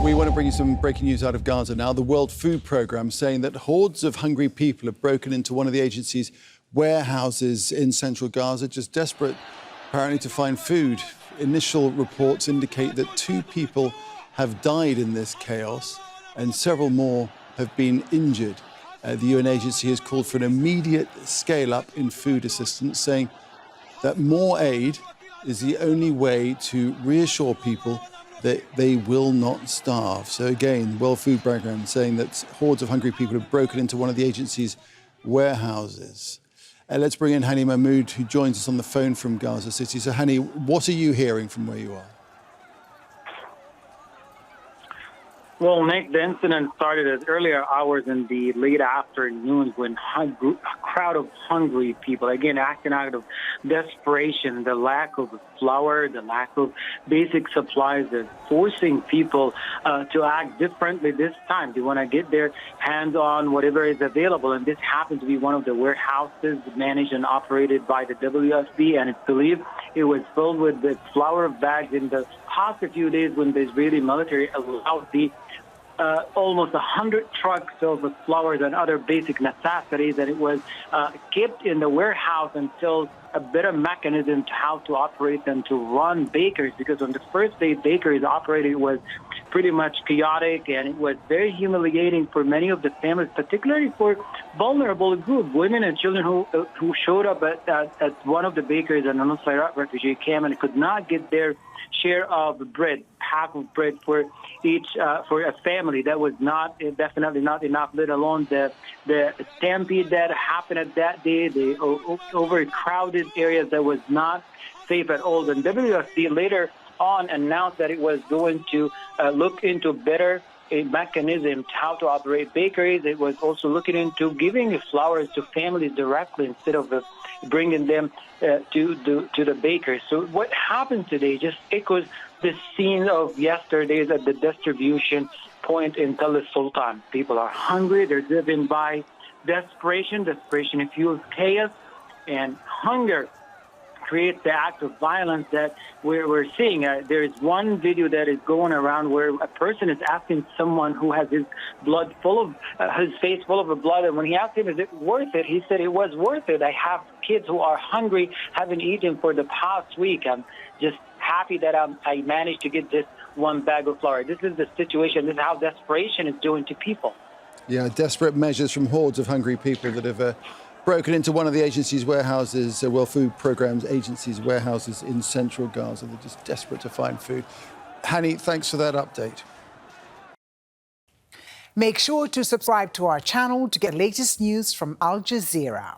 We want to bring you some breaking news out of Gaza now. The World Food Programme saying that hordes of hungry people have broken into one of the agency's warehouses in central Gaza, just desperate, apparently, to find food. Initial reports indicate that 2 people have died in this chaos and several more have been injured. The UN agency has called for an immediate scale-up in food assistance, saying that more aid is the only way to reassure people that they will not starve. So again, the World Food Programme saying that hordes of hungry people have broken into one of the agency's warehouses. Let's bring in Hani Mahmoud, who joins us on the phone from Gaza City. So Hani, what are you hearing from where you are? Well, Nick, the incident started as earlier hours in the late afternoon when a crowd of hungry people, again, acting out of desperation, the lack of flour, the lack of basic supplies, they're forcing people to act differently this time. They want to get their hands on whatever is available, and this happens to be one of the warehouses managed and operated by the WFP, and it's believed it was filled with the flour bags in the past few days when the Israeli military allowed the almost 100 trucks of flour and other basic necessities, and it was kept in the warehouse until a better mechanism to how to operate them to run bakeries, because on the first day bakeries operated, it was pretty much chaotic, and it was very humiliating for many of the families, particularly for vulnerable groups, women and children who showed up at one of the bakeries in an refugee camp and could not get their share of bread, half of bread for each for a family. That was definitely not enough, let alone the stampede that happened at that day, the overcrowded areas that was not safe at all. And WFP later on announced that it was going to look into better a mechanism to how to operate bakeries. It was also looking into giving flowers to families directly instead of bringing them to the bakers. So what happened today just echoes the scene of yesterday's at the distribution point in Tel Sultan. People are hungry. They're driven by desperation. Desperation fuels chaos, and hunger creates the act of violence that we're seeing. There is one video that is going around where a person is asking someone who has his face full of blood, and when he asked him, is it worth it? He said, it was worth it. I have kids who are hungry, haven't eaten for the past week. I'm just happy that I managed to get this one bag of flour. This is the situation. This is how desperation is doing to people. Yeah, desperate measures from hordes of hungry people that have broken into one of the agency's warehouses, World Food Programme's agency's warehouses in central Gaza. They're just desperate to find food. Hani, thanks for that update. Make sure to subscribe to our channel to get latest news from Al Jazeera.